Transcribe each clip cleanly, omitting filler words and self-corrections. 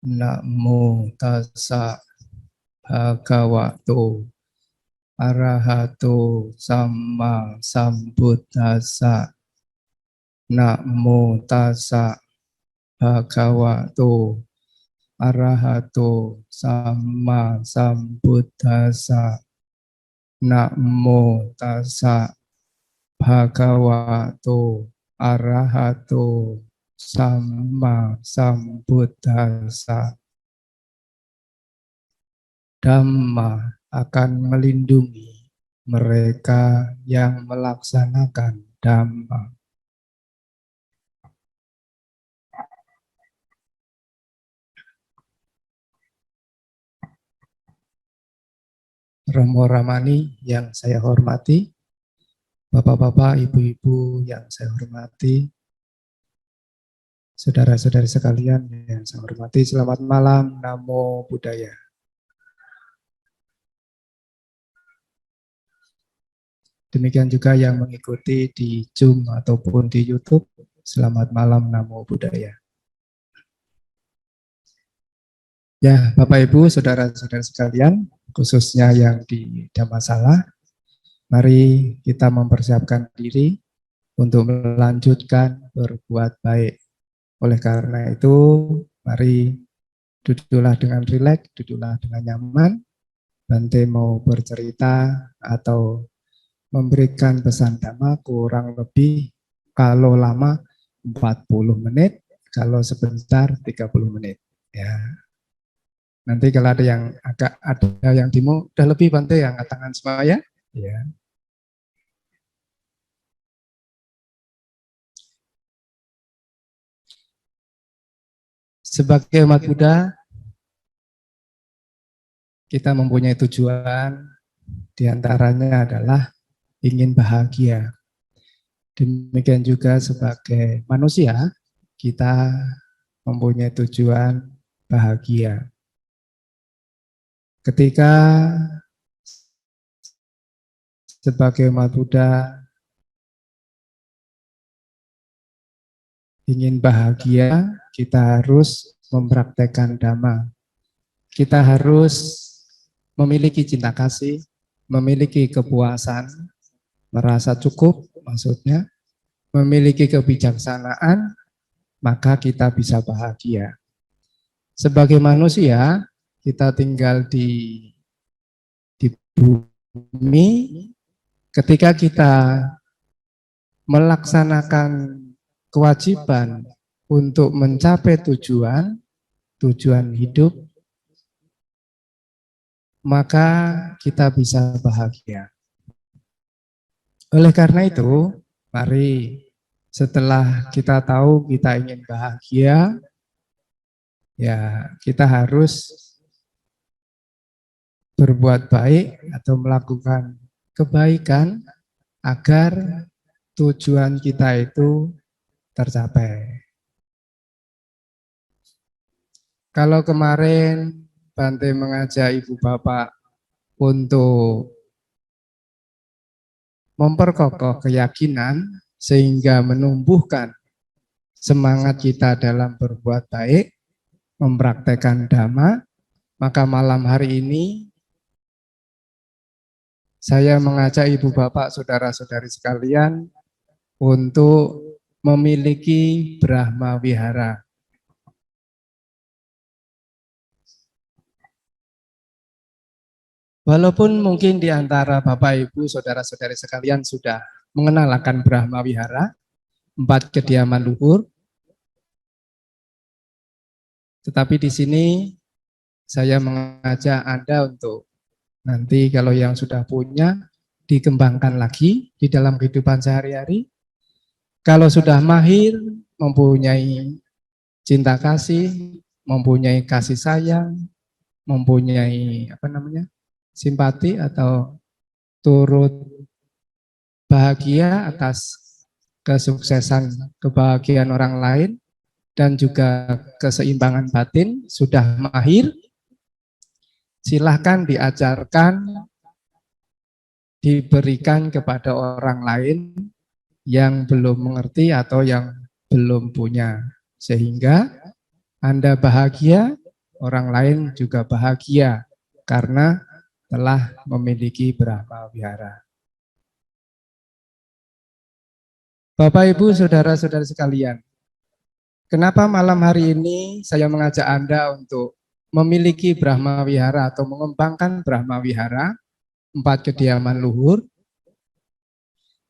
Namo tassa bhagavato arahato samma sambuddhassa. Namo tassa bhagavato arahato samma sambuddhassa. Namo tassa bhagavato arahato samma sambuddhassa. Dhamma akan melindungi mereka yang melaksanakan Dhamma. Romo Ramani yang saya hormati, Bapak-bapak, Ibu-ibu yang saya hormati, saudara-saudari sekalian yang saya hormati, selamat malam, Namo Buddhaya. Demikian juga yang mengikuti di Zoom ataupun di YouTube, selamat malam, Namo Buddhaya. Ya, Bapak Ibu, saudara-saudara sekalian, khususnya yang di Dhammasala, mari kita mempersiapkan diri untuk melanjutkan berbuat baik. Oleh karena itu, mari duduklah dengan rileks, duduklah dengan nyaman. Bante mau bercerita atau memberikan pesan Dhamma kurang lebih kalau lama 40 menit, kalau sebentar 30 menit. Ya. Nanti kalau ada yang demo, udah lebih Bante yang angkat tangan semua ya. Ya. Sebagai umat Buddha, kita mempunyai tujuan, diantaranya adalah ingin bahagia. Demikian juga sebagai manusia, kita mempunyai tujuan bahagia. Ketika sebagai umat Buddha ingin bahagia, kita harus mempraktekkan Dhamma. Kita harus memiliki cinta kasih, memiliki kepuasan, merasa cukup, maksudnya memiliki kebijaksanaan, maka kita bisa bahagia. Sebagai manusia, kita tinggal di bumi, ketika kita melaksanakan kewajiban untuk mencapai tujuan hidup, maka kita bisa bahagia. Oleh karena itu, mari setelah kita tahu kita ingin bahagia, ya kita harus berbuat baik atau melakukan kebaikan agar tujuan kita itu tercapai. Kalau kemarin Bante mengajak Ibu Bapak untuk memperkokoh keyakinan sehingga menumbuhkan semangat kita dalam berbuat baik, mempraktekkan Dhamma, maka malam hari ini saya mengajak Ibu Bapak, saudara-saudari sekalian untuk memiliki Brahma Wihara. Walaupun mungkin di antara Bapak, Ibu, saudara-saudari sekalian sudah mengenal akan Brahma Wihara, 4 kediaman luhur, tetapi di sini saya mengajak Anda untuk nanti kalau yang sudah punya, dikembangkan lagi di dalam kehidupan sehari-hari. Kalau sudah mahir, mempunyai cinta kasih, mempunyai kasih sayang, mempunyai simpati atau turut bahagia atas kesuksesan, kebahagiaan orang lain, dan juga keseimbangan batin, sudah mahir, silahkan diajarkan, diberikan kepada orang lain yang belum mengerti atau yang belum punya. Sehingga Anda bahagia, orang lain juga bahagia karena telah memiliki Brahma Wihara. Bapak, Ibu, saudara-saudara sekalian, kenapa malam hari ini saya mengajak Anda untuk memiliki Brahma Wihara atau mengembangkan Brahma Wihara, 4 kediaman luhur?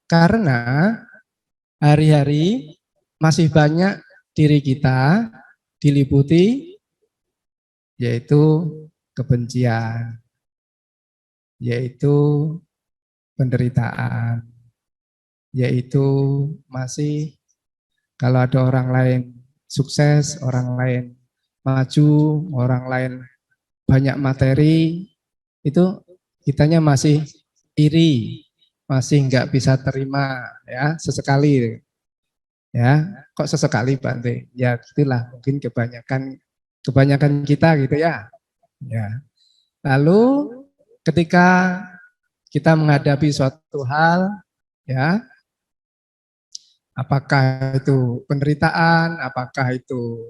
Karena hari-hari masih banyak diri kita diliputi yaitu kebencian, yaitu penderitaan, yaitu masih kalau ada orang lain sukses, orang lain maju, orang lain banyak materi, itu kitanya masih iri, masih nggak bisa terima, ya sesekali, ya kok sesekali Bante, ya itulah mungkin kebanyakan kita gitu ya. Ya. Lalu ketika kita menghadapi suatu hal, ya apakah itu penderitaan, apakah itu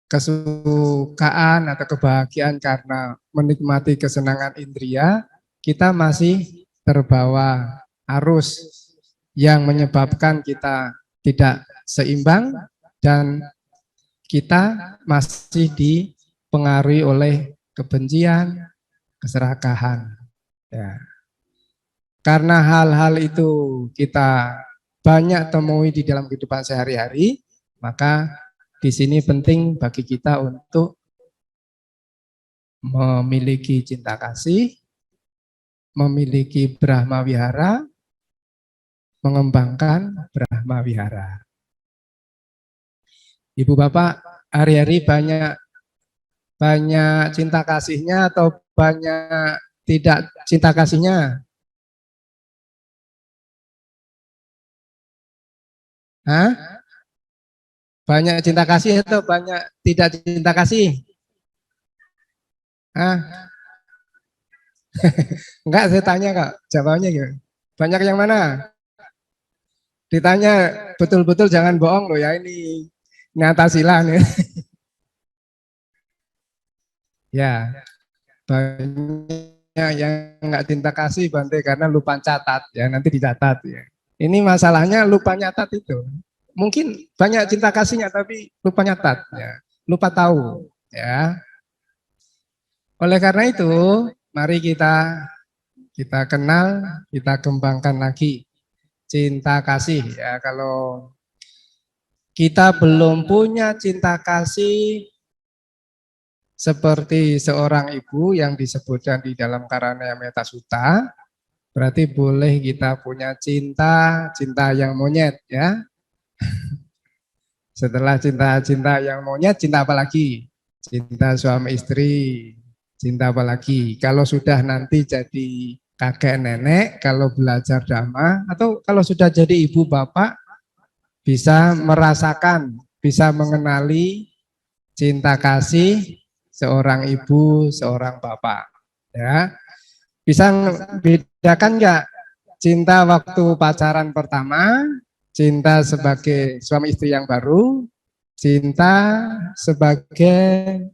kesukaan atau kebahagiaan karena menikmati kesenangan indria, kita masih terbawa arus yang menyebabkan kita tidak seimbang dan kita masih dipengaruhi oleh kebencian, keserakahan. Ya. Karena hal-hal itu kita banyak temui di dalam kehidupan sehari-hari, maka di sini penting bagi kita untuk memiliki cinta kasih, memiliki Brahma Wihara, mengembangkan Brahma Wihara. Ibu Bapak, hari-hari banyak cinta kasihnya atau banyak tidak cinta kasihnya? Hah? Banyak cinta kasih atau banyak tidak cinta kasih? Hah? Enggak, saya tanya Kak, jawabnya gimana? Banyak yang mana? Ditanya betul-betul jangan bohong loh ya, ini Natasila nih. Ya, banyak yang enggak cinta kasih Bante karena lupa catat ya, nanti dicatat ya. Ini masalahnya lupa nyatat itu. Mungkin banyak cinta kasihnya tapi lupa nyatat ya, lupa tahu ya. Oleh karena itu, mari kita kenal, kita kembangkan lagi cinta kasih ya. Kalau kita belum punya cinta kasih seperti seorang ibu yang disebutkan di dalam Karanaya Metta Sutta, berarti boleh kita punya cinta yang monyet ya. Setelah cinta yang monyet, cinta apa lagi? Cinta suami istri, cinta apa lagi? Kalau sudah nanti jadi kakek nenek, kalau belajar dhamma, atau kalau sudah jadi ibu bapak, bisa merasakan, bisa mengenali cinta kasih seorang ibu, seorang bapak. Ya, bisa bedakan nggak cinta waktu pacaran pertama, cinta sebagai suami istri yang baru, cinta sebagai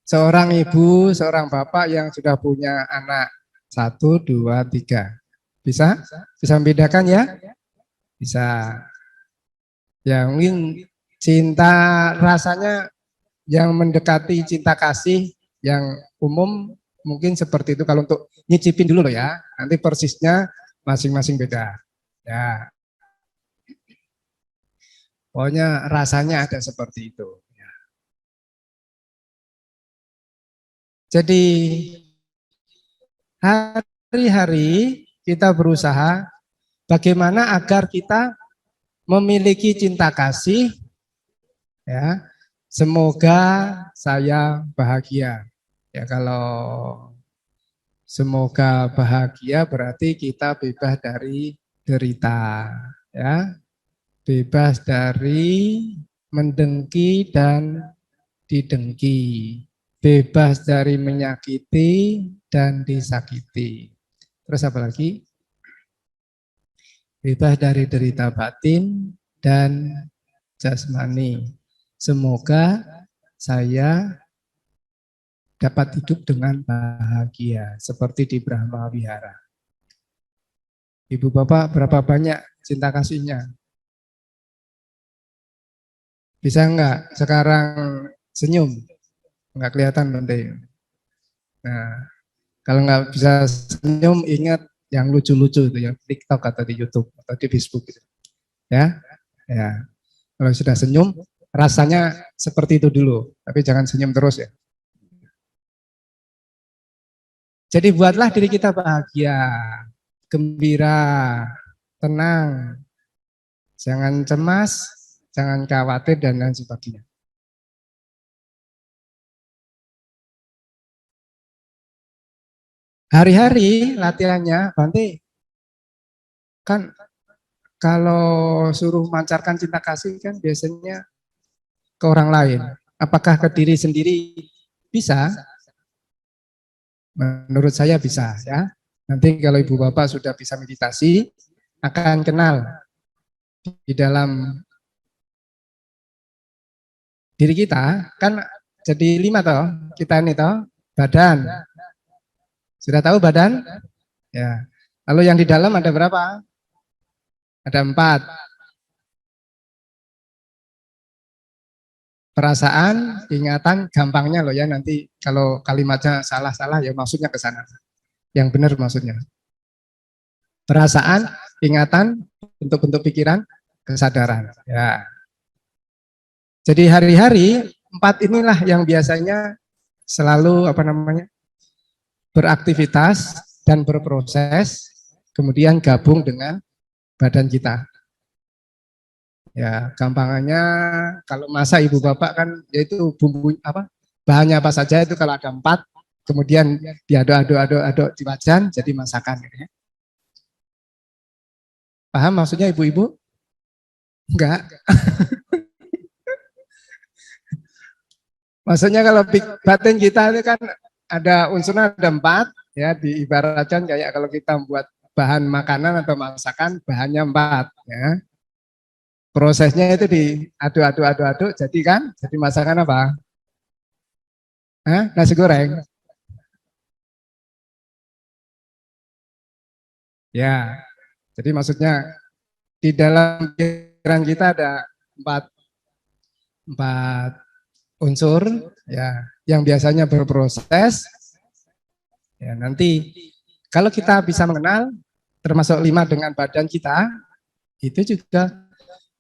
seorang ibu, seorang bapak yang sudah punya anak 1, 2, 3. Bisa? Bisa membedakan ya? Bisa. Ya mungkin cinta rasanya yang mendekati cinta kasih yang umum mungkin seperti itu kalau untuk nyicipin dulu loh ya. Nanti persisnya masing-masing beda. Ya. Pokoknya rasanya ada seperti itu. Ya. Jadi hari-hari kita berusaha bagaimana agar kita memiliki cinta kasih, ya. Semoga saya bahagia. Ya kalau semoga bahagia berarti kita bebas dari derita, ya. Bebas dari mendengki dan didengki. Bebas dari menyakiti dan disakiti. Terus apa lagi? Bebas dari derita batin dan jasmani. semoga saya dapat hidup dengan bahagia seperti di Brahma Wihara. Ibu Bapak berapa banyak cinta kasihnya? Bisa enggak sekarang senyum? Enggak kelihatan nanti. Nah, kalau enggak bisa senyum, ingat yang lucu-lucu itu ya, TikTok atau di YouTube atau di Facebook gitu. Ya, ya. Kalau sudah senyum, rasanya seperti itu dulu, tapi jangan senyum terus ya. Jadi buatlah diri kita bahagia, gembira, tenang, jangan cemas, jangan khawatir dan lain sebagainya. Hari-hari latihannya, Bante, kan kalau suruh memancarkan cinta kasih kan biasanya ke orang lain. Apakah ke diri sendiri? Bisa? Menurut saya bisa ya. Nanti kalau ibu bapak sudah bisa meditasi, akan kenal di dalam diri kita, kan jadi 5 toh, kita ini toh, badan. Sudah tahu badan? Ya. Lalu yang di dalam ada berapa? Ada 4. Perasaan, ingatan, gampangnya loh ya, nanti kalau kalimatnya salah-salah ya maksudnya ke sana. Yang benar maksudnya. Perasaan, ingatan, bentuk-bentuk pikiran, kesadaran. Ya. Jadi hari-hari 4 inilah yang biasanya selalu beraktivitas dan berproses, kemudian gabung dengan badan kita. Ya, gampangannya kalau masak ibu bapak kan yaitu bumbu bahannya apa saja itu kalau ada 4, kemudian diaduk-aduk di wajan jadi masakan. Gitu ya. Paham maksudnya ibu-ibu? Enggak. Maksudnya kalau batin kita itu kan ada unsurnya ada 4, ya diibaratkan kayak kalau kita buat bahan makanan atau masakan bahannya 4, ya. Prosesnya itu diaduk-aduk jadi kan jadi masakan apa? Hah? Nasi goreng. Ya. Jadi maksudnya di dalam pikiran kita ada 4 unsur ya yang biasanya berproses. Ya, nanti kalau kita bisa mengenal termasuk 5 dengan badan kita, itu juga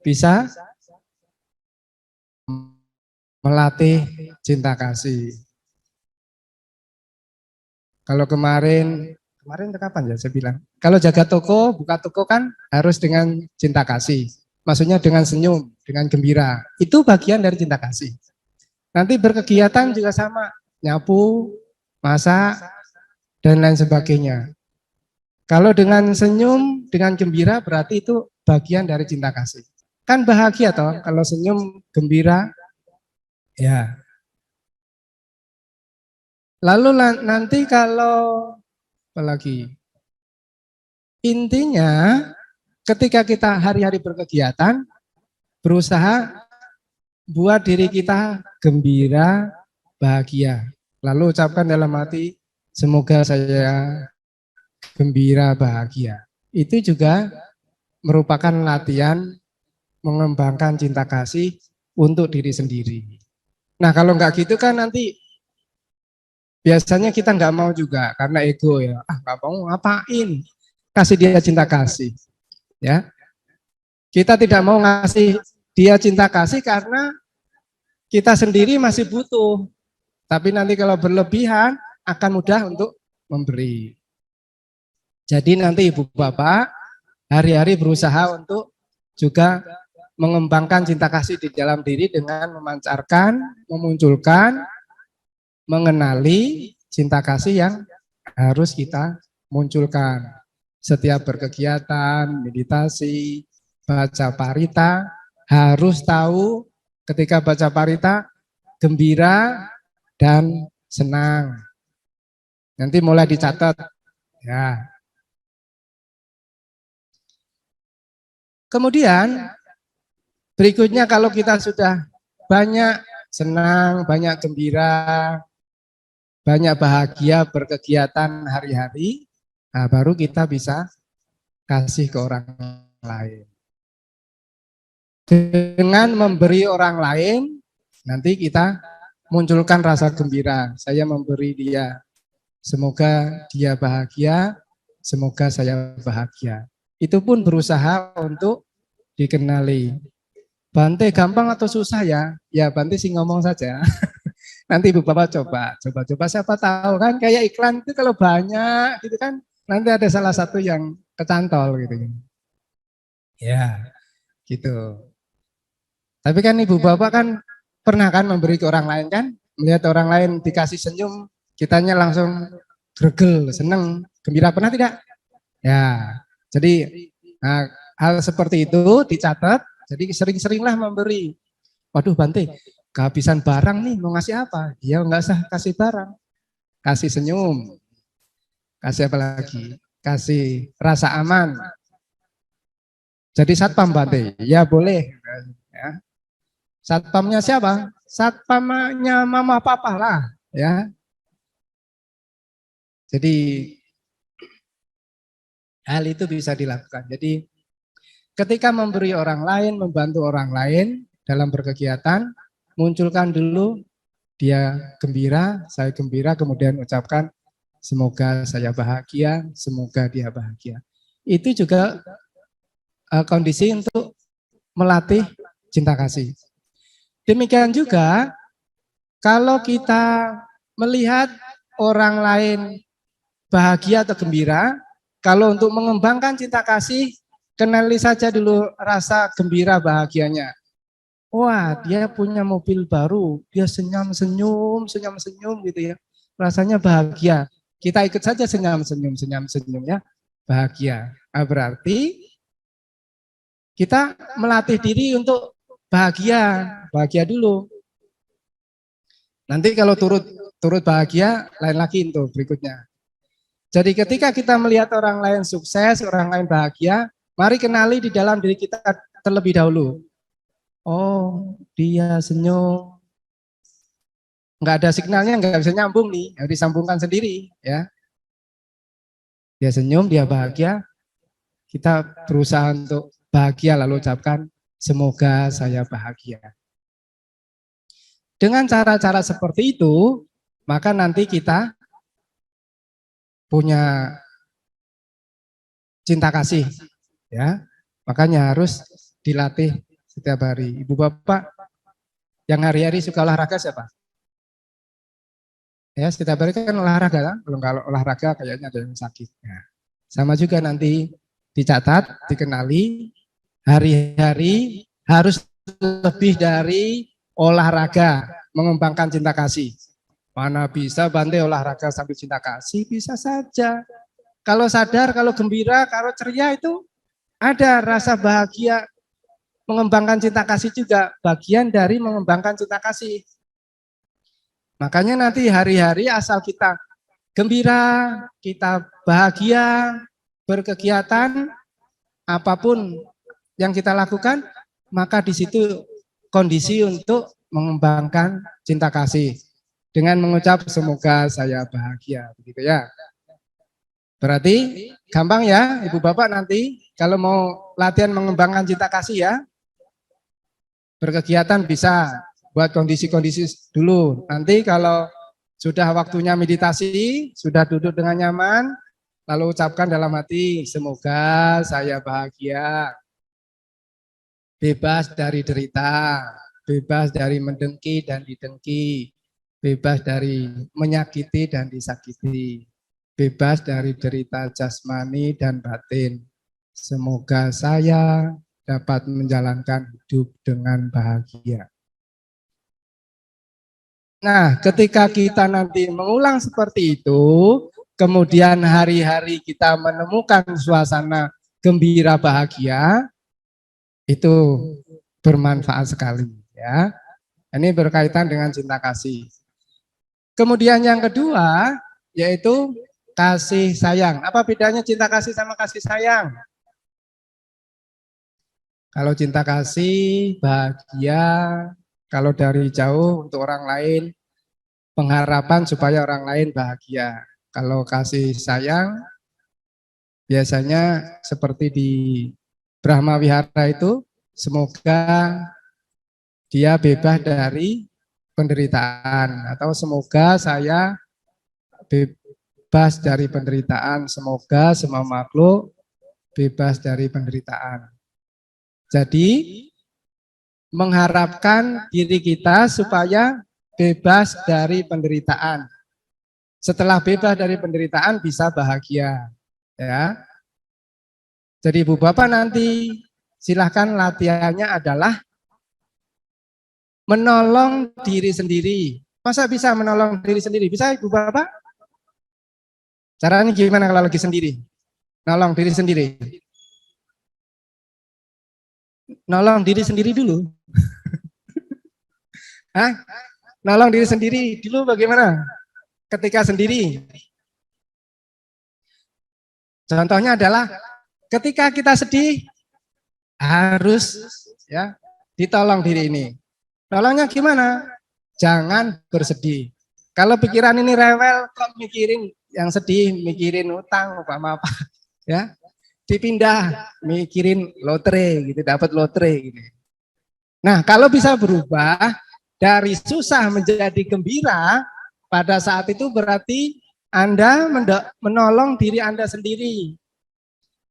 bisa melatih cinta kasih. Kalau kemarin itu kapan ya saya bilang? Kalau jaga toko, buka toko kan harus dengan cinta kasih. Maksudnya dengan senyum, dengan gembira. Itu bagian dari cinta kasih. Nanti berkegiatan juga sama, nyapu, masak, dan lain sebagainya. Kalau dengan senyum, dengan gembira berarti itu bagian dari cinta kasih. Kan bahagia toh kalau senyum, gembira, ya. Lalu nanti kalau apalagi intinya ketika kita hari-hari berkegiatan berusaha buat diri kita gembira, bahagia. Lalu ucapkan dalam hati semoga saya gembira, bahagia. Itu juga merupakan latihan mengembangkan cinta kasih untuk diri sendiri. Nah kalau nggak gitu kan nanti biasanya kita nggak mau juga karena ego ya. Nggak mau ngapain? Kasih dia cinta kasih. Ya, kita tidak mau ngasih dia cinta kasih karena kita sendiri masih butuh. Tapi nanti kalau berlebihan akan mudah untuk memberi. Jadi nanti ibu bapak hari-hari berusaha untuk juga mengembangkan cinta kasih di dalam diri dengan memancarkan, memunculkan, mengenali cinta kasih yang harus kita munculkan. Setiap berkegiatan, meditasi, baca parita, harus tahu ketika baca parita, gembira dan senang. Nanti mulai dicatat. Ya. Kemudian berikutnya kalau kita sudah banyak senang, banyak gembira, banyak bahagia berkegiatan hari-hari, nah baru kita bisa kasih ke orang lain. Dengan memberi orang lain, nanti kita munculkan rasa gembira. Saya memberi dia, semoga dia bahagia, semoga saya bahagia. Itu pun berusaha untuk dikenali. Bante gampang atau susah ya? Ya Bante sih ngomong saja. Nanti Ibu Bapak coba siapa tahu kan kayak iklan itu kalau banyak gitu kan nanti ada salah satu yang kecantol gitu. Ya, gitu. Tapi kan Ibu Bapak kan pernah kan memberi ke orang lain kan? Melihat orang lain dikasih senyum, kitanya langsung gregel, seneng, gembira, pernah tidak? Ya, jadi nah, hal seperti itu dicatat, jadi sering-seringlah memberi. Waduh Bante, kehabisan barang nih, mau ngasih apa? Ya nggak usah kasih barang, kasih senyum, kasih apa lagi? Kasih rasa aman. Jadi satpam Bante, ya boleh. Ya. Satpamnya siapa? Satpamnya mama papa lah, ya. Jadi hal itu bisa dilakukan. Jadi ketika memberi orang lain, membantu orang lain dalam berkegiatan, munculkan dulu dia gembira, saya gembira, kemudian ucapkan semoga saya bahagia, semoga dia bahagia. Itu juga kondisi untuk melatih cinta kasih. Demikian juga kalau kita melihat orang lain bahagia atau gembira, kalau untuk mengembangkan cinta kasih, kenali saja dulu rasa gembira bahagianya. Wah, dia punya mobil baru, dia senyum-senyum gitu ya. Rasanya bahagia. Kita ikut saja senyum-senyum ya, bahagia. Nah, berarti kita melatih diri untuk bahagia dulu. Nanti kalau turut bahagia, lain lagi itu berikutnya. Jadi ketika kita melihat orang lain sukses, orang lain bahagia, mari kenali di dalam diri kita terlebih dahulu. Oh, dia senyum. Nggak ada signalnya, nggak bisa nyambung nih, harus disambungkan sendiri. Ya. Dia senyum, dia bahagia, kita berusaha untuk bahagia lalu ucapkan, semoga saya bahagia. Dengan cara-cara seperti itu, maka nanti kita punya cinta kasih, ya. Makanya harus dilatih setiap hari. Ibu Bapak yang hari-hari suka olahraga siapa? Ya, setiap hari kan olahraga kan? Kalau olahraga kayaknya ada yang sakit. Ya. Sama juga nanti dicatat, dikenali, hari-hari harus lebih dari olahraga, mengembangkan cinta kasih. Mana bisa Bante olahraga sambil cinta kasih? Bisa saja. Kalau sadar, kalau gembira, kalau ceria itu ada rasa bahagia. Mengembangkan cinta kasih juga bagian dari mengembangkan cinta kasih. Makanya nanti hari-hari asal kita gembira, kita bahagia, berkegiatan, apapun yang kita lakukan, maka di situ kondisi untuk mengembangkan cinta kasih dengan mengucap semoga saya bahagia, begitu ya. Berarti gampang ya Ibu Bapak nanti kalau mau latihan mengembangkan cinta kasih ya, berkegiatan bisa buat kondisi-kondisi dulu. Nanti kalau sudah waktunya meditasi, sudah duduk dengan nyaman, lalu ucapkan dalam hati, semoga saya bahagia, bebas dari derita, bebas dari mendengki dan didengki, bebas dari menyakiti dan disakiti, bebas dari derita jasmani dan batin. Semoga saya dapat menjalankan hidup dengan bahagia. Nah, ketika kita nanti mengulang seperti itu, kemudian hari-hari kita menemukan suasana gembira bahagia, itu bermanfaat sekali ya. Ini berkaitan dengan cinta kasih. Kemudian yang kedua yaitu kasih sayang. Apa bedanya cinta kasih sama kasih sayang? Kalau cinta kasih bahagia, Kalau dari jauh untuk orang lain, pengharapan supaya orang lain bahagia. Kalau kasih sayang, biasanya seperti di Brahma Wihara itu, semoga dia bebas dari penderitaan. Atau semoga saya bebas dari penderitaan. Semoga semua makhluk bebas dari penderitaan. Jadi, mengharapkan diri kita supaya bebas dari penderitaan. Setelah bebas dari penderitaan bisa bahagia, ya. Jadi Ibu Bapak nanti silahkan latihannya adalah menolong diri sendiri. Masa bisa menolong diri sendiri? Bisa Ibu Bapak? Caranya gimana kalau lagi sendiri? Nolong diri sendiri. Nolong diri sendiri dulu. Hah? Nolong diri sendiri dulu bagaimana? Ketika sendiri. Contohnya adalah ketika kita sedih harus ya ditolong diri ini. Tolongnya gimana? Jangan bersedih. Kalau pikiran ini rewel kok mikirin yang sedih, mikirin utang apa ya. Dipindah mikirin lotre gitu, dapat lotre gitu. Nah, kalau bisa berubah dari susah menjadi gembira, pada saat itu berarti Anda menolong diri Anda sendiri.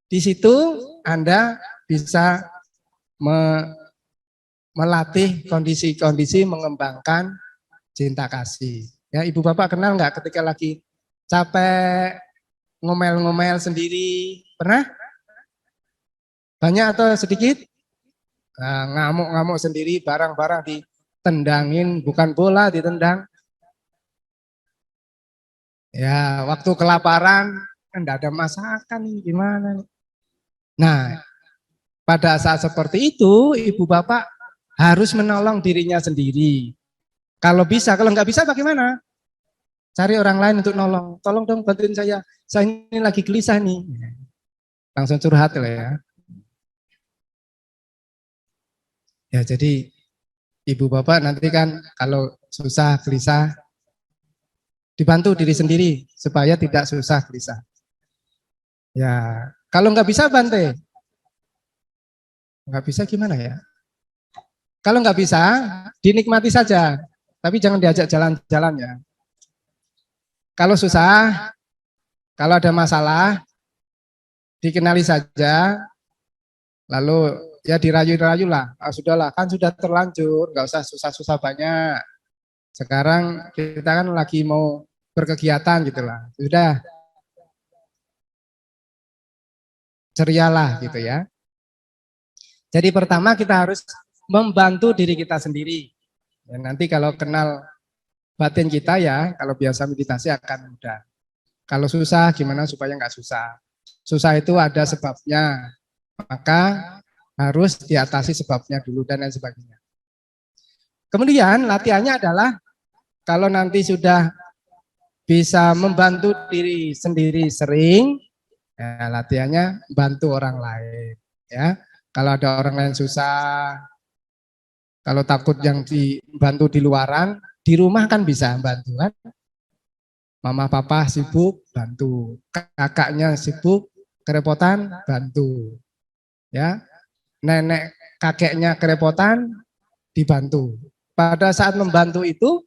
Di situ Anda bisa melatih kondisi-kondisi mengembangkan cinta kasih. Ya, Ibu Bapak kenal nggak ketika lagi capek, ngomel-ngomel sendiri? Pernah? Banyak atau sedikit? Nah, ngamuk-ngamuk sendiri, barang-barang ditendangin, bukan bola ditendang. Ya, waktu kelaparan, enggak ada masakan, gimana nih? Nah, pada saat seperti itu, Ibu Bapak harus menolong dirinya sendiri. Kalau bisa, kalau nggak bisa bagaimana? Cari orang lain untuk nolong. Tolong dong bantuin saya ini lagi gelisah nih. Langsung curhat lah ya. Ya jadi Ibu Bapak nanti kan kalau susah gelisah, dibantu diri sendiri supaya tidak susah gelisah. Ya, kalau nggak bisa Bante, nggak bisa gimana ya? Kalau nggak bisa, dinikmati saja, tapi jangan diajak jalan-jalan ya. Kalau susah, kalau ada masalah, dikenali saja, lalu ya dirayu-rayu lah. Ah, sudahlah, kan sudah terlanjur, nggak usah susah-susah banyak. Sekarang kita kan lagi mau berkegiatan gitu lah. Sudah cerialah gitu ya. Jadi pertama kita harus membantu diri kita sendiri. Ya, nanti kalau kenal batin kita ya, kalau biasa meditasi akan mudah. Kalau susah gimana supaya nggak susah. Susah itu ada sebabnya, maka harus diatasi sebabnya dulu dan lain sebagainya. Kemudian latihannya adalah kalau nanti sudah bisa membantu diri sendiri sering, ya, latihannya bantu orang lain. Ya, kalau ada orang lain susah, kalau takut yang dibantu di luaran, di rumah kan bisa bantu kan. Mama papa sibuk, bantu. Kakaknya sibuk, kerepotan, bantu. Ya, nenek kakeknya kerepotan, dibantu. Pada saat membantu itu,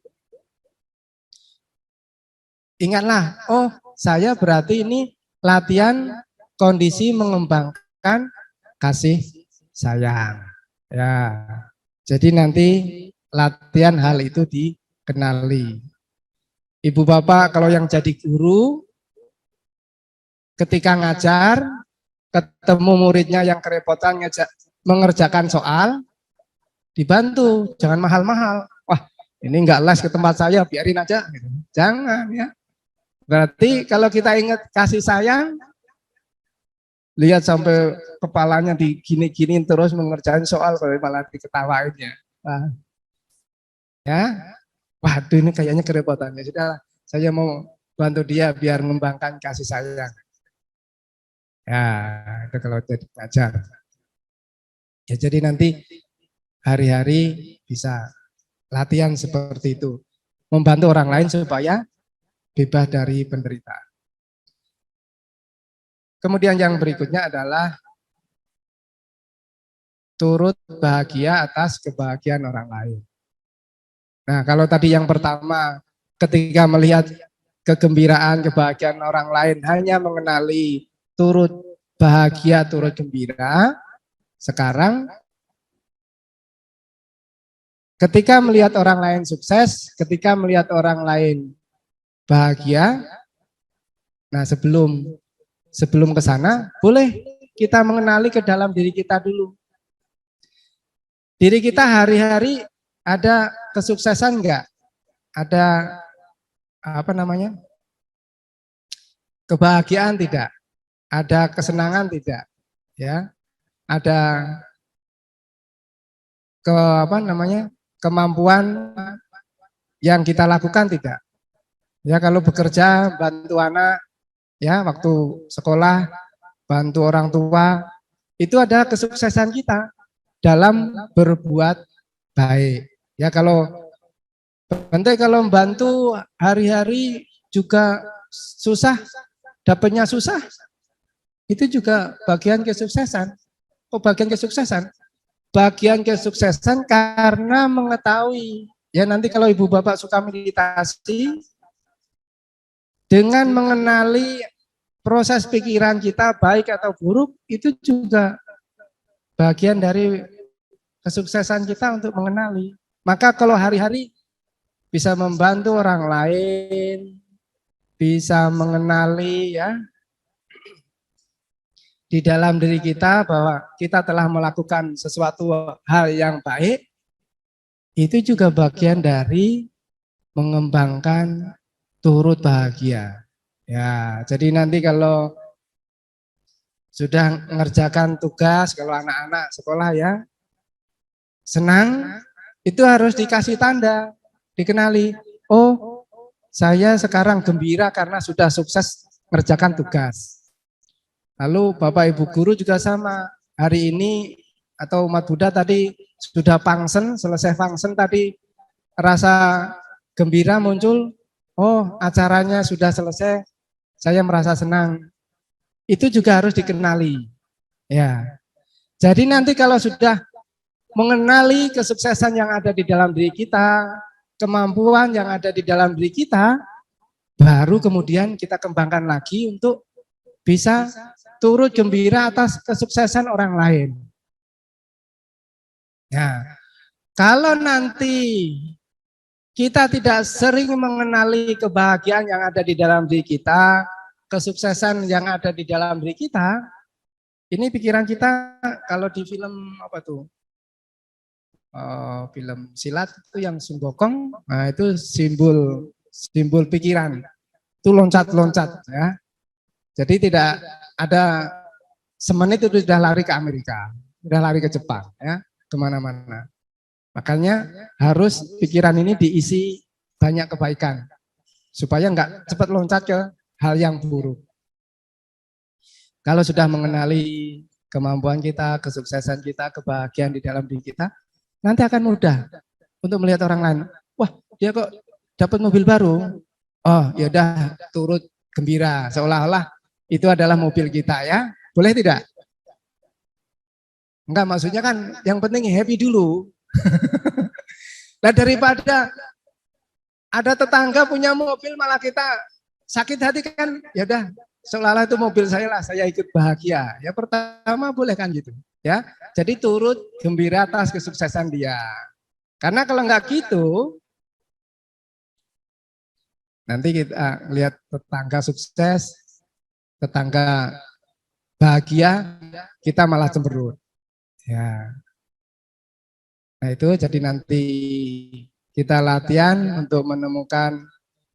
ingatlah, oh saya berarti ini latihan kondisi mengembangkan kasih sayang. Ya, jadi nanti latihan hal itu dikenali. Ibu bapak kalau yang jadi guru, ketika ngajar, ketemu muridnya yang kerepotan mengerjakan soal, dibantu, jangan mahal-mahal. Wah, ini enggak les ke tempat saya, biarin aja. Jangan ya. Berarti kalau kita ingat kasih sayang, lihat sampai kepalanya digini-giniin terus mengerjakan soal, kalau malah diketawain ya. Wah, ya, waduh ini kayaknya kerepotan. Ya sudah, saya mau bantu dia biar mengembangkan kasih sayang. Ya, itu kalau jadi ngajar. Ya jadi nanti hari-hari bisa. latihan seperti itu. Membantu orang lain supaya bebas dari penderitaan. Kemudian yang berikutnya adalah turut bahagia atas kebahagiaan orang lain. Nah, kalau tadi yang pertama, ketika melihat kegembiraan, kebahagiaan orang lain, hanya mengenali turut bahagia, turut gembira. Sekarang, ketika melihat orang lain sukses, ketika melihat orang lain bahagia, nah sebelum ke sana, boleh kita mengenali ke dalam diri kita dulu. Diri kita hari-hari ada kesuksesan enggak? Ada kebahagiaan tidak? Ada kesenangan tidak? Ya, ada kemampuan yang kita lakukan tidak? Ya, kalau bekerja bantu anak, ya waktu sekolah bantu orang tua, itu ada kesuksesan kita dalam berbuat baik. Ya, kalau membantu hari-hari juga susah, dapatnya susah, itu juga bagian kesuksesan. Oh, bagian kesuksesan? Bagian kesuksesan karena mengetahui. Ya, nanti kalau ibu bapak suka meditasi, dengan mengenali proses pikiran kita baik atau buruk, itu juga bagian dari kesuksesan kita untuk mengenali. Maka kalau hari-hari bisa membantu orang lain, bisa mengenali ya di dalam diri kita bahwa kita telah melakukan sesuatu hal yang baik, itu juga bagian dari mengembangkan turut bahagia. Ya, jadi nanti kalau sudah mengerjakan tugas, kalau anak-anak sekolah ya, senang, itu harus dikasih tanda, dikenali. Oh, saya sekarang gembira karena sudah sukses mengerjakan tugas. Lalu Bapak Ibu Guru juga sama, hari ini atau umat Buddha tadi sudah fungsen, selesai fungsen tadi rasa gembira muncul, oh acaranya sudah selesai, saya merasa senang. Itu juga harus dikenali. Ya. Jadi nanti kalau sudah mengenali kesuksesan yang ada di dalam diri kita, kemampuan yang ada di dalam diri kita, baru kemudian kita kembangkan lagi untuk bisa turut gembira atas kesuksesan orang lain. Nah, kalau nanti kita tidak sering mengenali kebahagiaan yang ada di dalam diri kita, kesuksesan yang ada di dalam diri kita, ini pikiran kita kalau di film apa tuh, film silat itu yang Sun Gokong, nah itu simbol pikiran, itu loncat-loncat ya. Jadi tidak ada semenit itu sudah lari ke Amerika, sudah lari ke Jepang ya, kemana-mana. Makanya harus pikiran ini diisi banyak kebaikan supaya enggak cepat loncat ke hal yang buruk. Kalau sudah mengenali kemampuan kita, kesuksesan kita, kebahagiaan di dalam diri kita, nanti akan mudah untuk melihat orang lain. Wah, dia kok dapat mobil baru. Oh, ya udah turut gembira, seolah-olah itu adalah mobil kita ya. Boleh tidak? Enggak, maksudnya kan yang penting happy dulu. Nah, daripada ada tetangga punya mobil malah kita sakit hati kan, ya udah seolah-olah itu mobil saya lah, saya ikut bahagia. Ya pertama boleh kan gitu, ya. Jadi turut gembira atas kesuksesan dia. Karena kalau enggak gitu, nanti kita lihat tetangga sukses, tetangga bahagia, kita malah cemberut. Ya. Nah itu jadi nanti kita latihan untuk menemukan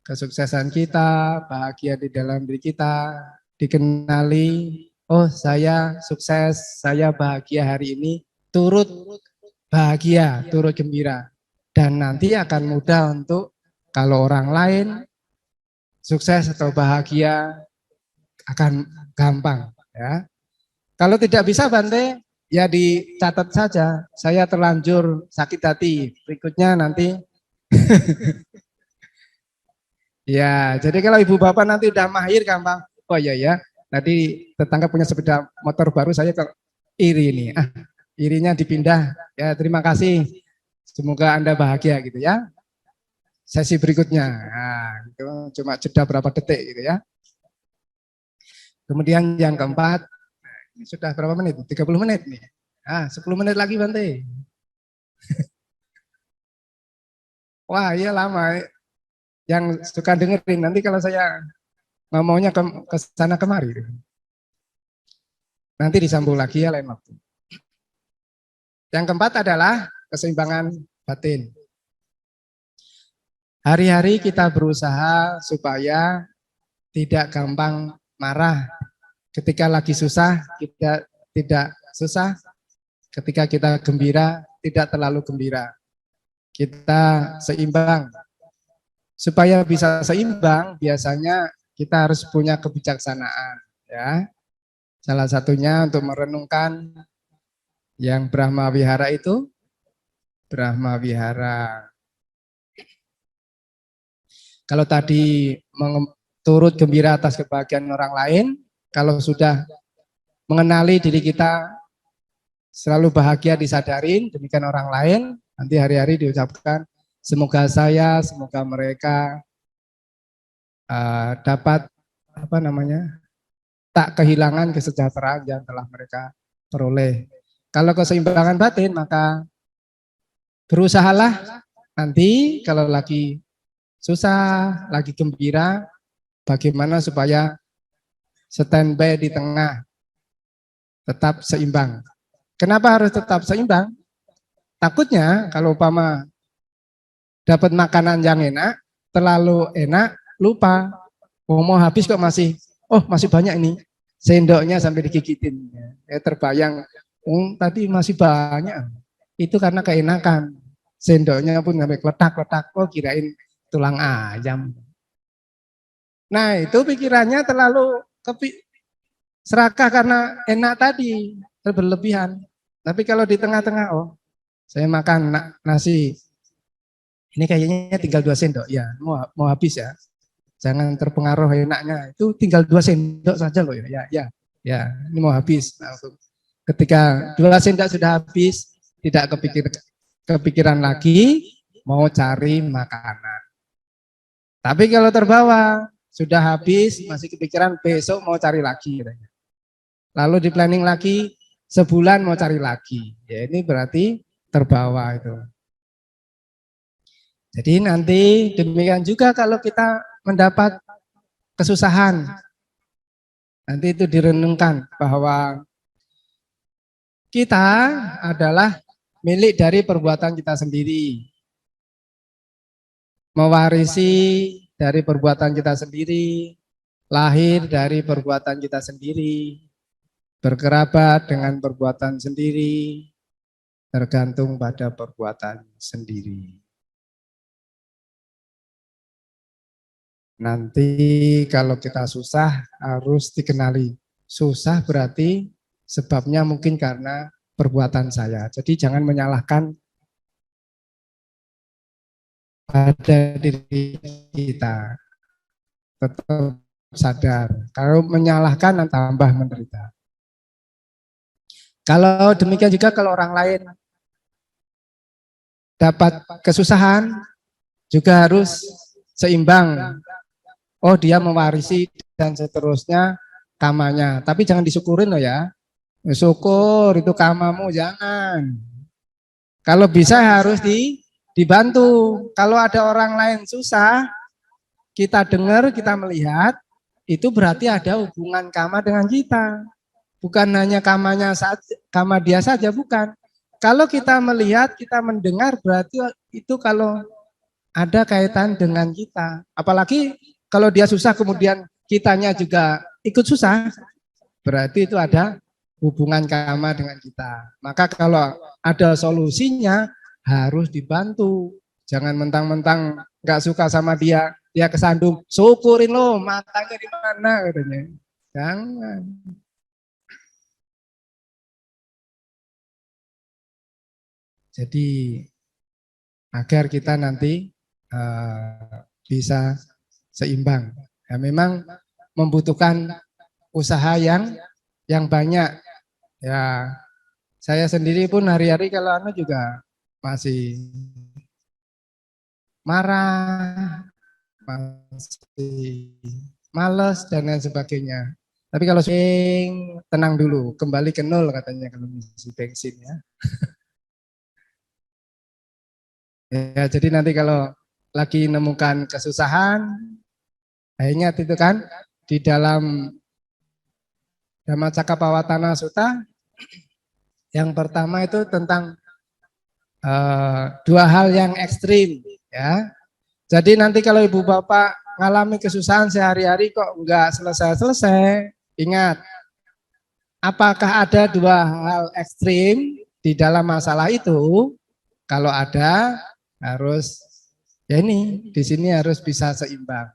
kesuksesan kita, bahagia di dalam diri kita, dikenali, oh saya sukses, saya bahagia hari ini, turut bahagia, turut gembira. Dan nanti akan mudah untuk kalau orang lain sukses atau bahagia akan gampang ya. Kalau tidak bisa Bante, Ya dicatat saja, saya terlanjur sakit hati. Berikutnya nanti, ya jadi kalau ibu bapak nanti udah mahir gampang, oh iya ya, nanti tetangga punya sepeda motor baru, saya ke iri ini, irinya dipindah, ya terima kasih, semoga Anda bahagia gitu ya. Sesi berikutnya, nah, itu cuma jeda berapa detik gitu ya. Kemudian yang keempat, ini sudah berapa menit? 30 menit nih. 10 menit lagi Bante. Wah, iya lama. Yang suka dengerin nanti kalau saya ngomongnya ke sana kemari. Nanti disambung lagi ya lain waktu. Yang keempat adalah keseimbangan batin. Hari-hari kita berusaha supaya tidak gampang marah. Ketika lagi susah, kita tidak susah. Ketika kita gembira, tidak terlalu gembira. Kita seimbang. Supaya bisa seimbang, biasanya kita harus punya kebijaksanaan. Ya, salah satunya untuk merenungkan yang Brahma Wihara itu, Brahma Wihara. Kalau tadi turut gembira atas kebahagiaan orang lain, kalau sudah mengenali diri kita selalu bahagia disadarin, demikian orang lain, nanti hari-hari diucapkan, semoga saya, semoga mereka dapat apa namanya, tak kehilangan kesejahteraan yang telah mereka peroleh. Kalau keseimbangan batin, maka berusahalah nanti kalau lagi susah, lagi gembira, bagaimana supaya standby di tengah, tetap seimbang. Kenapa harus tetap seimbang? Takutnya kalau umpama dapat makanan yang enak, terlalu enak, lupa. Mau habis kok masih banyak ini. Sendoknya sampai digigitin. Terbayang, tadi masih banyak. Itu karena keenakan. Sendoknya pun sampai kletak-kletak. Oh kirain tulang ayam. Nah itu pikirannya terlalu serakah karena enak tadi. Berlebihan. Tapi kalau di tengah-tengah, oh saya makan nasi. Ini kayaknya tinggal 2 sendok. Ya mau habis ya. Jangan terpengaruh enaknya. Itu tinggal 2 sendok saja loh ya. Ya, ini mau habis. Nah, ketika 2 sendok sudah habis, tidak kepikiran lagi mau cari makanan. Tapi kalau terbawa, sudah habis, masih kepikiran besok mau cari lagi. Lalu di planning lagi, sebulan mau cari lagi. Ya ini berarti terbawa itu. Jadi nanti demikian juga kalau kita mendapat kesusahan, nanti itu direnungkan bahwa kita adalah milik dari perbuatan kita sendiri. Mewarisi dari perbuatan kita sendiri, lahir dari perbuatan kita sendiri, berkerabat dengan perbuatan sendiri, tergantung pada perbuatan sendiri. Nanti kalau kita susah harus dikenali. Susah berarti sebabnya mungkin karena perbuatan saya. Jadi jangan menyalahkan pada diri kita. Tetap sadar. Kalau menyalahkan tambah menderita. Kalau demikian juga kalau orang lain dapat kesusahan juga harus seimbang. Oh dia mewarisi dan seterusnya kamanya. Tapi jangan disyukurin loh ya. Syukur itu kamamu jangan. Kalau bisa harus dibantu. Kalau ada orang lain susah, kita dengar, kita melihat, itu berarti ada hubungan kama dengan kita. Bukan hanya kama dia saja, bukan. Kalau kita melihat, kita mendengar, berarti itu kalau ada kaitan dengan kita. Apalagi kalau dia susah kemudian kitanya juga ikut susah, berarti itu ada hubungan kama dengan kita. Maka kalau ada solusinya harus dibantu. Jangan mentang-mentang nggak suka sama dia kesandung, syukurin loh, matanya di mana katanya. Jangan. Jadi agar kita nanti bisa seimbang. Ya, memang membutuhkan usaha yang banyak. Ya, saya sendiri pun hari-hari kalau juga masih marah, masih males dan lain sebagainya. Tapi kalau tenang dulu, kembali ke nol katanya kalau mengisi bensin ya. Ya, jadi nanti kalau lagi nemukan kesusahan, ingat itu kan di dalam Dhammacakkappawatthana Sutta yang pertama itu tentang dua hal yang ekstrim ya. Jadi nanti kalau ibu bapak mengalami kesusahan sehari-hari kok enggak selesai-selesai, ingat apakah ada dua hal ekstrim di dalam masalah itu? Kalau ada harus ya ini di sini harus bisa seimbang.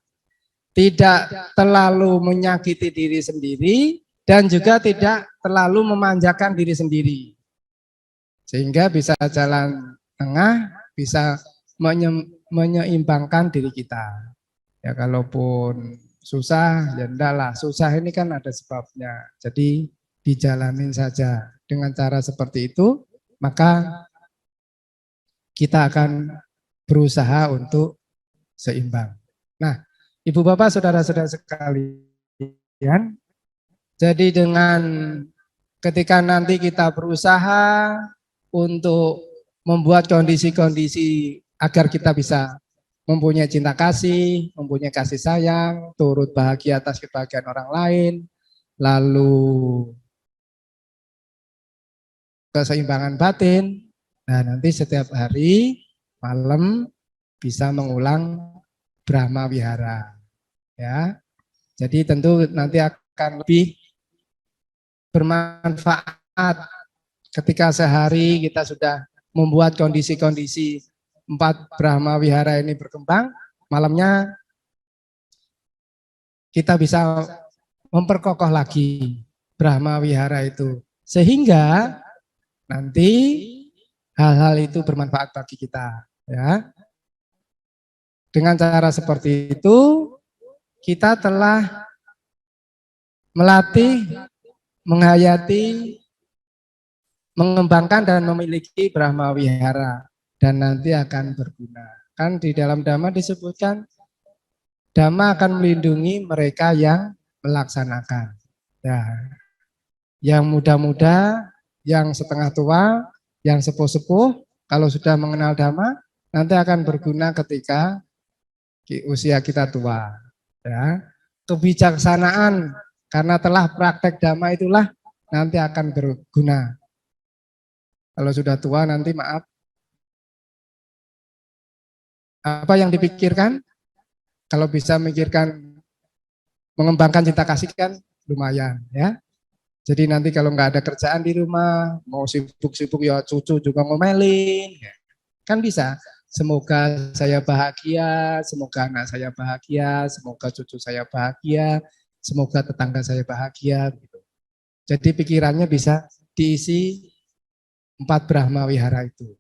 Tidak terlalu menyakiti diri sendiri dan juga tidak terlalu memanjakan diri sendiri. Sehingga bisa jalan tengah, bisa menyeimbangkan diri kita. Ya kalaupun susah, ya enggaklah. Susah ini kan ada sebabnya. Jadi dijalanin saja. Dengan cara seperti itu, maka kita akan berusaha untuk seimbang. Nah, Ibu Bapak, Saudara-saudara sekalian, jadi dengan ketika nanti kita berusaha untuk membuat kondisi-kondisi agar kita bisa mempunyai cinta kasih, mempunyai kasih sayang, turut bahagia atas kebahagiaan orang lain, lalu keseimbangan batin. Nah, nanti setiap hari malam bisa mengulang Brahma Wihara. Ya. Jadi tentu nanti akan lebih bermanfaat ketika sehari kita sudah membuat kondisi-kondisi 4 Brahma Wihara ini berkembang, malamnya kita bisa memperkokoh lagi Brahma Wihara itu. Sehingga nanti hal-hal itu bermanfaat bagi kita. Ya. Dengan cara seperti itu, kita telah melatih, menghayati, mengembangkan dan memiliki Brahma Wihara. Dan nanti akan berguna. Kan di dalam Dhamma disebutkan, Dhamma akan melindungi mereka yang melaksanakan. Ya. Yang muda-muda, yang setengah tua, yang sepuh-sepuh, kalau sudah mengenal Dhamma, nanti akan berguna ketika usia kita tua. Ya. Kebijaksanaan, karena telah praktek Dhamma itulah nanti akan berguna. Kalau sudah tua nanti maaf, apa yang dipikirkan? Kalau bisa memikirkan mengembangkan cinta kasih kan lumayan ya. Jadi nanti kalau nggak ada kerjaan di rumah, mau sibuk-sibuk ya cucu juga ngomelin, ya. Kan bisa. Semoga saya bahagia, semoga anak saya bahagia, semoga cucu saya bahagia, semoga tetangga saya bahagia. Gitu. Jadi pikirannya bisa diisi 4 Brahma Wihara itu.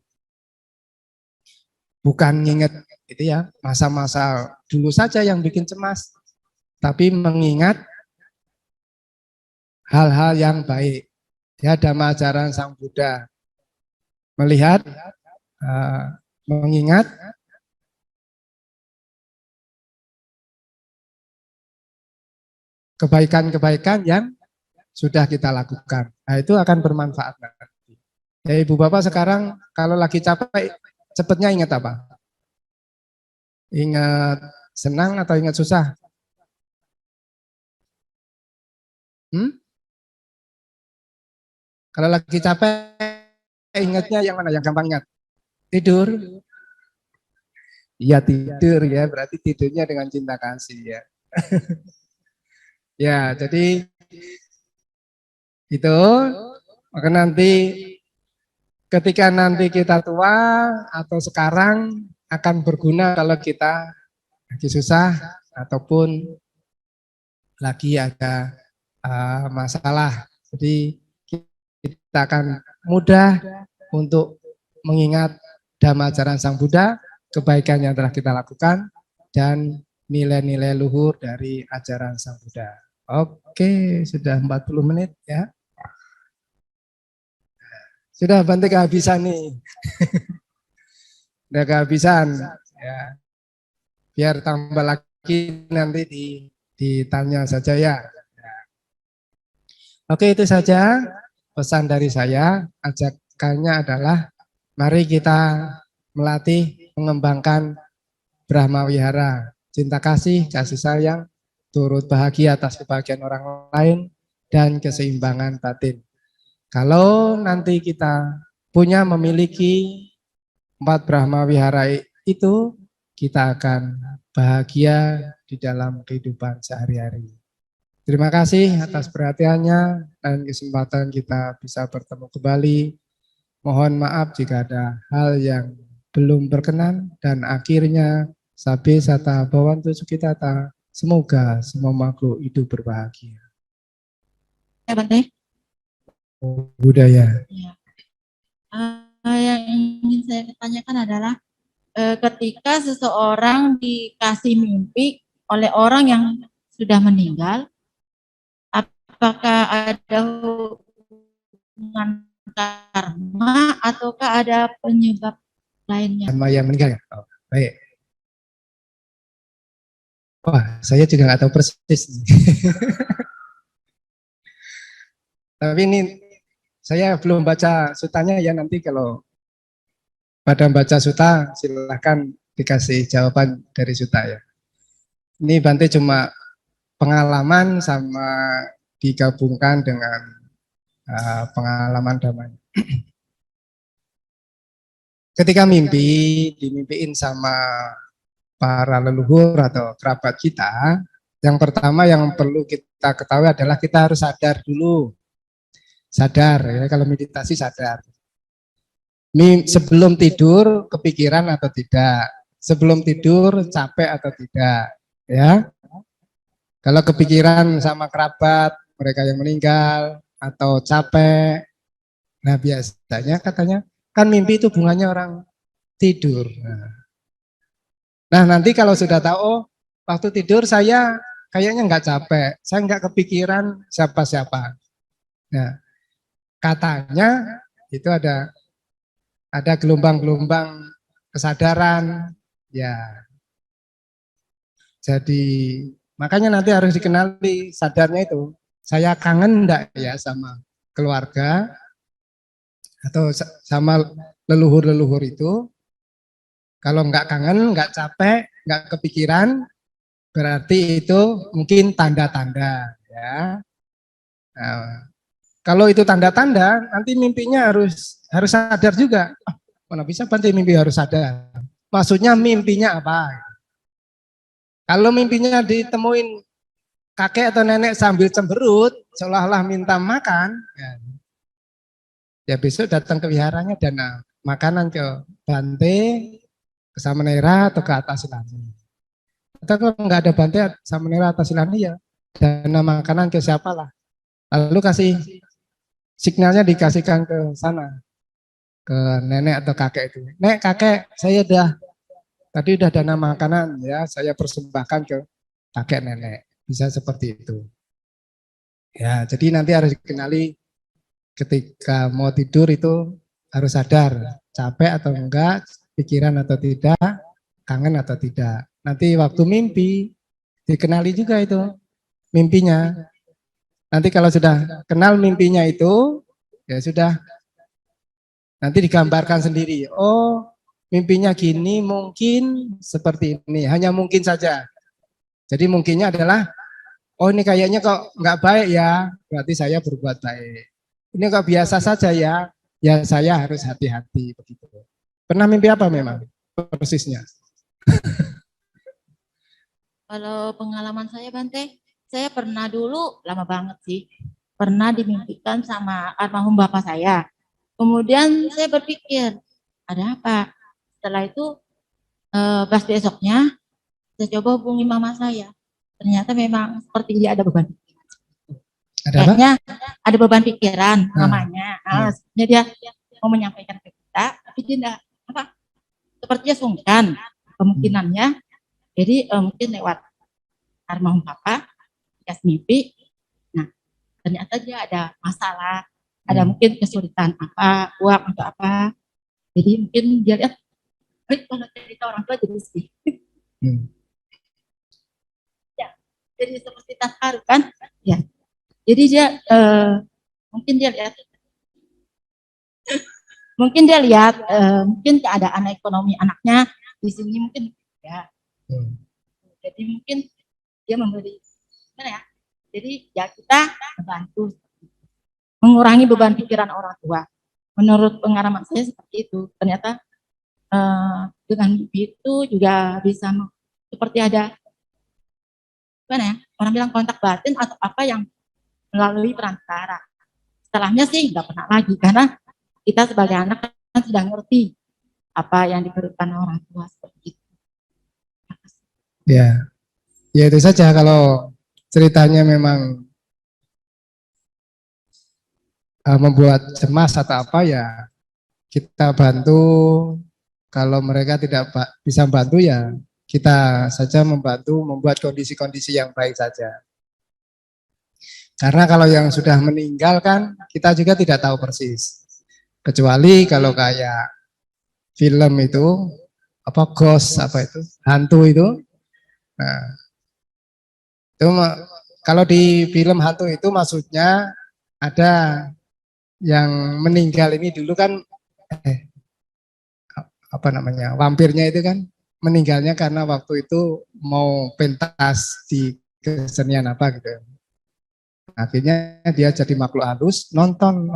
Bukan nginget itu ya masa-masa dulu saja yang bikin cemas, tapi mengingat hal-hal yang baik. Ya Dhamma ajaran Sang Buddha, melihat, mengingat kebaikan-kebaikan yang sudah kita lakukan. Nah itu akan bermanfaat nanti. Ya Ibu Bapak sekarang kalau lagi capek, cepatnya ingat apa? Ingat senang atau ingat susah? Kalau lagi capek, ingatnya yang mana? Yang gampang ingat? Tidur. Iya tidur ya, berarti tidurnya dengan cinta kasih ya. Ya, jadi itu, maka nanti ketika nanti kita tua atau sekarang akan berguna kalau kita lagi susah ataupun lagi ada masalah. Jadi kita akan mudah untuk mengingat Dhamma ajaran Sang Buddha, kebaikan yang telah kita lakukan, dan nilai-nilai luhur dari ajaran Sang Buddha. Oke, sudah 40 menit ya. Sudah Bante kehabisan nih. Sudah kehabisan. Ya. Biar tambah lagi nanti ditanya saja ya. Oke, itu saja pesan dari saya. Ajakannya adalah mari kita melatih, mengembangkan Brahma Wihara. Cinta kasih, kasih sayang, turut bahagia atas kebahagiaan orang lain, dan keseimbangan batin. Kalau nanti kita memiliki 4 Brahma Wihara itu, kita akan bahagia di dalam kehidupan sehari-hari. Terima kasih atas perhatiannya dan kesempatan kita bisa bertemu kembali. Mohon maaf jika ada hal yang belum berkenan, dan akhirnya Sabe Sata Bhavantu Sukhitata. Semoga semua makhluk hidup berbahagia. Ya, Bante. Budaya. Ya. Yang ingin saya tanyakan adalah ketika seseorang dikasih mimpi oleh orang yang sudah meninggal, apakah ada hubungan karma ataukah ada penyebab lainnya? Karma yang meninggal ya? Oh, baik. Wah, saya juga nggak tahu persis. Tapi ini saya belum baca sutanya ya, nanti kalau pada baca suta silahkan dikasih jawaban dari suta ya. Ini Bante cuma pengalaman sama digabungkan dengan pengalaman damai. Ketika dimimpiin sama para leluhur atau kerabat kita, yang pertama yang perlu kita ketahui adalah kita harus sadar dulu. Sadar ya, kalau meditasi sadar. Sebelum tidur kepikiran atau tidak, sebelum tidur capek atau tidak, ya. Kalau kepikiran sama kerabat, mereka yang meninggal atau capek, nah biasanya katanya kan mimpi itu bunganya orang tidur. Nah nanti kalau sudah tahu, oh, waktu tidur saya kayaknya nggak capek, saya nggak kepikiran siapa-siapa. Nah katanya itu ada gelombang-gelombang kesadaran, ya. Jadi makanya nanti harus dikenali sadarnya itu. Saya kangen enggak ya sama keluarga atau sama leluhur-leluhur itu. Kalau enggak kangen, enggak capek, enggak kepikiran, berarti itu mungkin tanda-tanda ya. Nah, kalau itu tanda-tanda, nanti mimpinya harus sadar juga. Mana bisa Bante mimpi harus sadar? Maksudnya mimpinya apa? Kalau mimpinya ditemuin kakek atau nenek sambil cemberut, seolah-olah minta makan, ya besok datang ke wiharanya dan makanan ke Bante, ke Samanera atau ke Atasilani. Atau kalau nggak ada Bante, Samanera, Atasilani ya dana makanan ke siapalah. Lalu kasih signalnya dikasihkan ke sana, ke nenek atau kakek itu. Nek, kakek, saya tadi udah dana makanan ya, saya persembahkan ke kakek nenek. Bisa seperti itu. Ya, jadi nanti harus dikenali ketika mau tidur itu harus sadar, capek atau enggak, pikiran atau tidak, kangen atau tidak. Nanti waktu mimpi dikenali juga itu mimpinya. Nanti kalau sudah kenal mimpinya itu, ya sudah nanti digambarkan sendiri. Oh, mimpinya gini, mungkin seperti ini, hanya mungkin saja. Jadi mungkinnya adalah, oh ini kayaknya kok nggak baik ya, berarti saya berbuat baik. Ini kok biasa saja ya, ya saya harus hati-hati begitu. Pernah mimpi apa memang persisnya? Kalau pengalaman saya Bante, saya pernah dulu, lama banget sih, pernah dimimpikan sama almarhum bapak saya. Kemudian saya berpikir, ada apa? Setelah itu, pas besoknya, saya coba hubungi mama saya. Ternyata memang seperti dia ada beban. Ada apa? Kayaknya ada beban pikiran mamanya. Dia mau menyampaikan ke kita. kita, tapi dia enggak apa, sepertinya sungkan kemungkinannya. Jadi mungkin lewat almarhum papa dikasih mimpi. Nah, ternyata dia ada masalah, ada mungkin kesulitan apa, uang atau apa. Jadi mungkin dia lihat, kalau cerita orang tua jadi sedih. Ya, jadi seperti terharu kan? Ya. Jadi dia mungkin dia lihat mungkin keadaan ekonomi anaknya di sini mungkin ya. Jadi mungkin dia memberi ya. Jadi ya kita membantu mengurangi beban pikiran orang tua. Menurut pengalaman saya seperti itu. Ternyata dengan mimpi itu juga bisa seperti ada orang bilang kontak batin atau apa yang melalui perantara. Setelahnya sih nggak pernah lagi karena kita sebagai anak kan sudah ngerti apa yang diberikan orang tua seperti itu. Ya, ya itu saja kalau ceritanya memang membuat cemas atau apa ya kita bantu. Kalau mereka tidak bisa membantu ya kita saja membantu membuat kondisi-kondisi yang baik saja. Karena kalau yang sudah meninggal kan kita juga tidak tahu persis. Kecuali kalau kayak film itu apa ghost apa itu hantu itu. Nah, itu kalau di film hantu itu maksudnya ada yang meninggal ini dulu kan apa namanya vampirnya itu kan meninggalnya karena waktu itu mau pentas di kesenian apa gitu. Akhirnya dia jadi makhluk halus nonton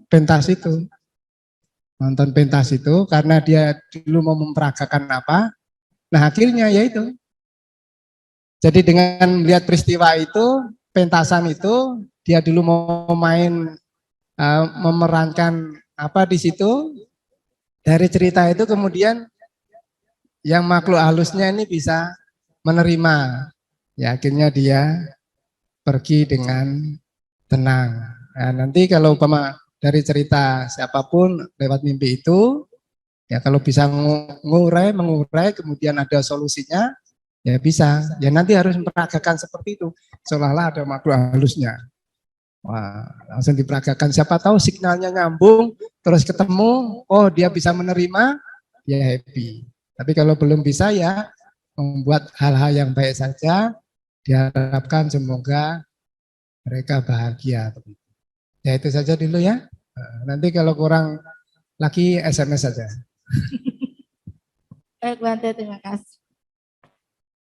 pentas itu. Nonton pentas itu karena dia dulu mau memperagakan apa. Nah akhirnya ya itu. Jadi dengan melihat peristiwa itu, pentasan itu, dia dulu mau main memerankan apa di situ. Dari cerita itu kemudian yang makhluk halusnya ini bisa menerima. Ya akhirnya dia pergi dengan tenang. Nah, nanti kalau dari cerita siapapun lewat mimpi itu, ya kalau bisa mengurai, kemudian ada solusinya, ya bisa. Ya nanti harus memperagakan seperti itu, seolah-olah ada makhluk halusnya. Wah, langsung diperagakan. Siapa tahu signalnya nyambung, terus ketemu, oh dia bisa menerima, ya happy. Tapi kalau belum bisa ya membuat hal-hal yang baik saja, diharapkan semoga mereka bahagia. Ya itu saja dulu ya. Nanti kalau kurang lagi SMS saja. Baik, Bante, terima kasih.